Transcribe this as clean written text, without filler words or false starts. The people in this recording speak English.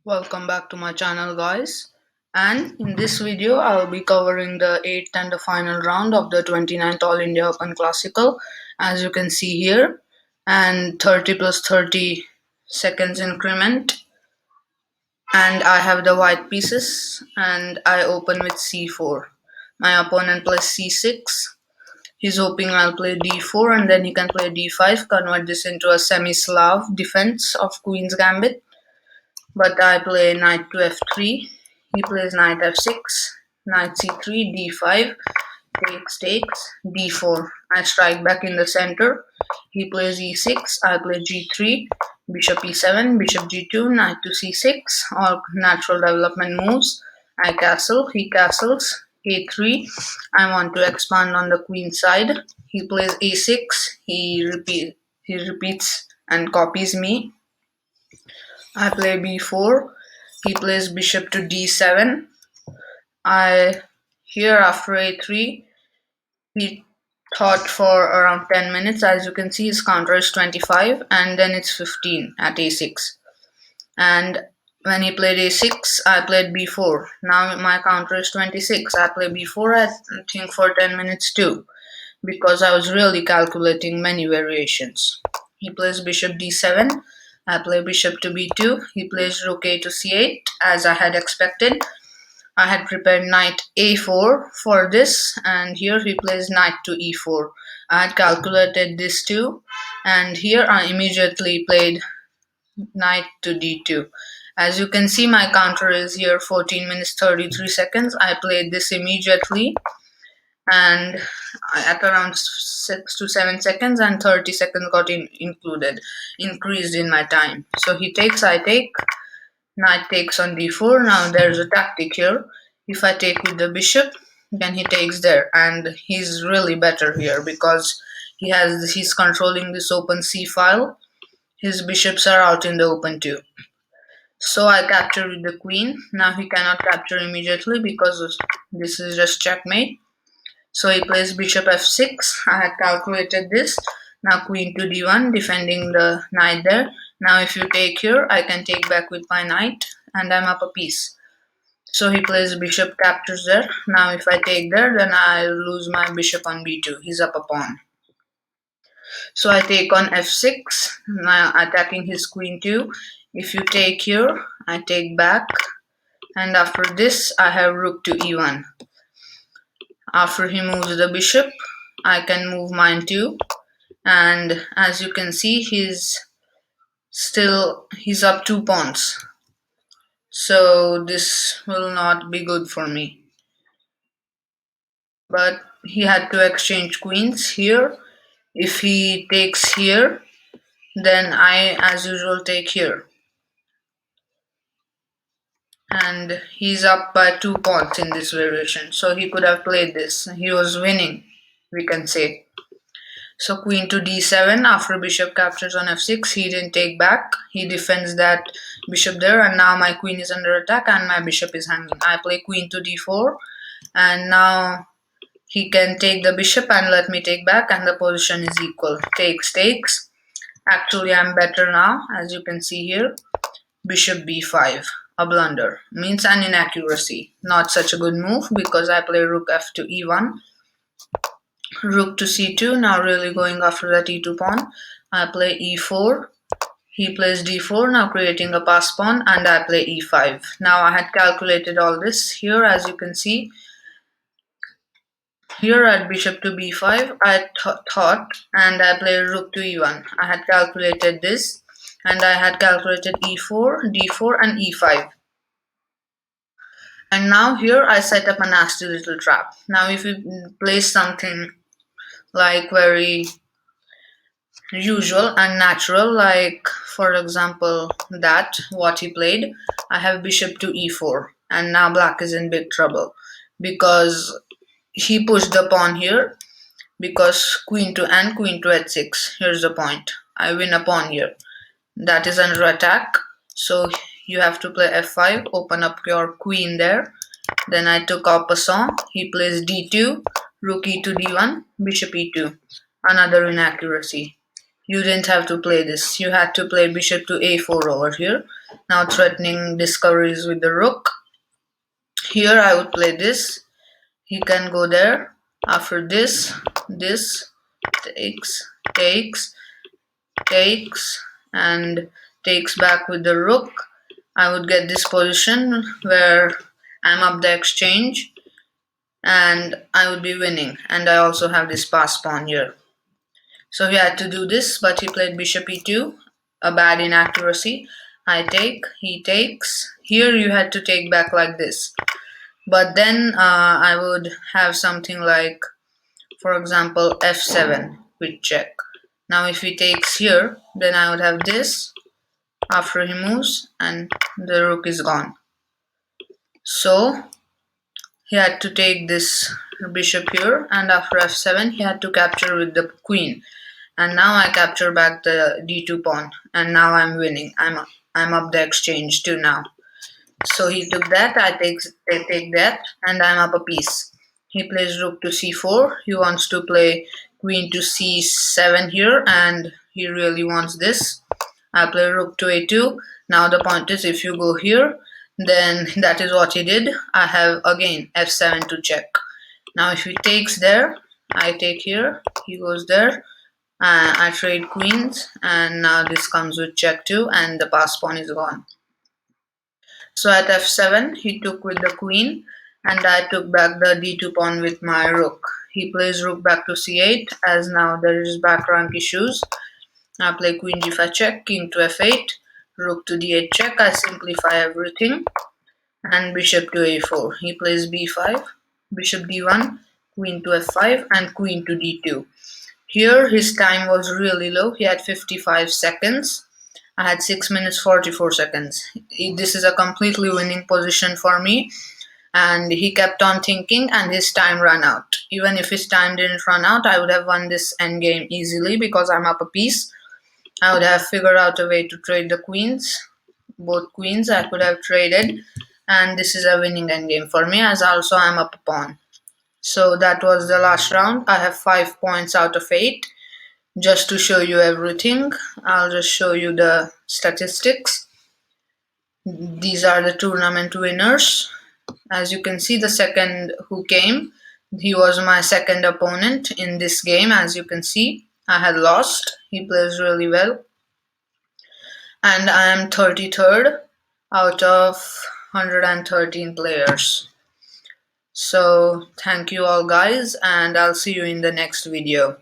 Welcome back to my channel, guys, and in this video I'll be covering the 8th and the final round of the 29th All India Open Classical, as you can see here, and 30 plus 30 seconds increment. And I have the white pieces and I open with c4. My opponent plays c6. He's hoping I'll play d4 and then he can play d5, convert this into a semi-Slav defense of Queen's Gambit. But I play knight to f3, he plays knight f6, knight c3, d5, takes, d4. I strike back in the center, he plays e6, I play g3, bishop e7, bishop g2, knight to c6, all natural development moves. I castle, he castles, a3, I want to expand on the queen side, he plays a6, he repeats and copies me. I play b4, he plays bishop to d7. Here after a3, he thought for around 10 minutes. As you can see, his counter is 25 and then it's 15 at a6. And when he played a6, I played b4. Now my counter is 26. I play b4, I think, for 10 minutes too, because I was really calculating many variations. He plays bishop d7. I play bishop to b2. He plays rook a to c8, as I had expected. I had prepared knight a4 for this, and here he plays knight to e4. I had calculated this too, and here I immediately played knight to d2. As you can see, my counter is here 14 minutes 33 seconds. I played this immediately, and at around 6 to 7 seconds, and 30 seconds got increased in my time. So he takes, I take, knight takes on d4. Now there's a tactic here. If I take with the bishop, then he takes there, and he's really better here because he's controlling this open c file. His bishops are out in the open too. So I capture with the queen. Now he cannot capture immediately because this is just checkmate. So he plays bishop f6. I had calculated this. Now queen to d1, defending the knight there. Now if you take here, I can take back with my knight, and I'm up a piece. So he plays bishop captures there. Now if I take there, then I'll lose my bishop on b2. He's up a pawn. So I take on f6, now attacking his queen too. If you take here, I take back, and after this I have rook to e1. After he moves the bishop, I can move mine too, and as you can see, he's up 2 pawns. So this will not be good for me. But he had to exchange queens here. If he takes here, then I, as usual, take here. And he's up by 2 pawns in this variation, so he could have played this. He was winning, we can say. So queen to d7, after bishop captures on f6, he didn't take back. He defends that bishop there, and now my queen is under attack and my bishop is hanging. I play queen to d4, and now he can take the bishop and let me take back, and the position is equal. Takes. Actually, I'm better now, as you can see here. Bishop b5. A blunder, means an inaccuracy. Not such a good move because I play rook f to e1, rook to c2. Now really going after that e2 pawn. I play e4, he plays d4, now creating a pass pawn, and I play e5. Now I had calculated all this here, as you can see. Here at bishop to b5, I thought, and I play rook to e1. I had calculated this, and I had calculated e4, d4, and e5. And now here I set up a nasty little trap. Now if you place something like very usual and natural, like for example that what he played, I have bishop to e4, and now black is in big trouble because he pushed the pawn here, because queen to h6. Here's the point, I win a pawn here, that is under attack. So you have to play f5, open up your queen there. Then I took en passant. He plays d2, rook e to d1, bishop e2. Another inaccuracy. You didn't have to play this. You had to play bishop to a4 over here. Now threatening discoveries with the rook. Here I would play this. He can go there. After this takes, takes, and takes back with the rook. I would get this position where I'm up the exchange and I would be winning. And I also have this pass pawn here. So he had to do this, but he played bishop e2, a bad inaccuracy. I take, he takes. Here you had to take back like this. But then I would have something like, for example, f7 with check. Now if he takes here, then I would have this after he moves and the rook is gone. So he had to take this bishop here, and after f7 he had to capture with the queen. And now I capture back the d2 pawn, and now I'm winning. I'm up the exchange too now. So he took that, I take that, and I'm up a piece. He plays rook to c4. He wants to play queen to c7 here, and he really wants this. I play rook to a2. Now the point is, if you go here, then that is what he did. I have again f7 to check. Now if he takes there, I take here, he goes there. I trade queens, and now this comes with check too, and the pass pawn is gone. So at f7, he took with the queen, and I took back the d2 pawn with my rook. He plays rook back to c8, as now there is back rank issues. I play queen g5 check, king to f8, rook to d8 check. I simplify everything, and bishop to a4. He plays b5, bishop d1, queen to f5, and queen to d2. Here his time was really low. He had 55 seconds. I had 6 minutes 44 seconds. This is a completely winning position for me. And he kept on thinking, and his time ran out. Even if his time didn't run out, I would have won this endgame easily because I'm up a piece. I would have figured out a way to trade the queens. Both queens I could have traded. And this is a winning endgame for me, as also I'm up a pawn. So that was the last round. I have 5 points out of 8. Just to show you everything, I'll just show you the statistics. These are the tournament winners. As you can see, the second who came, he was my second opponent in this game. As you can see, I had lost. He plays really well. And I am 33rd out of 113 players. So thank you all guys, and I'll see you in the next video.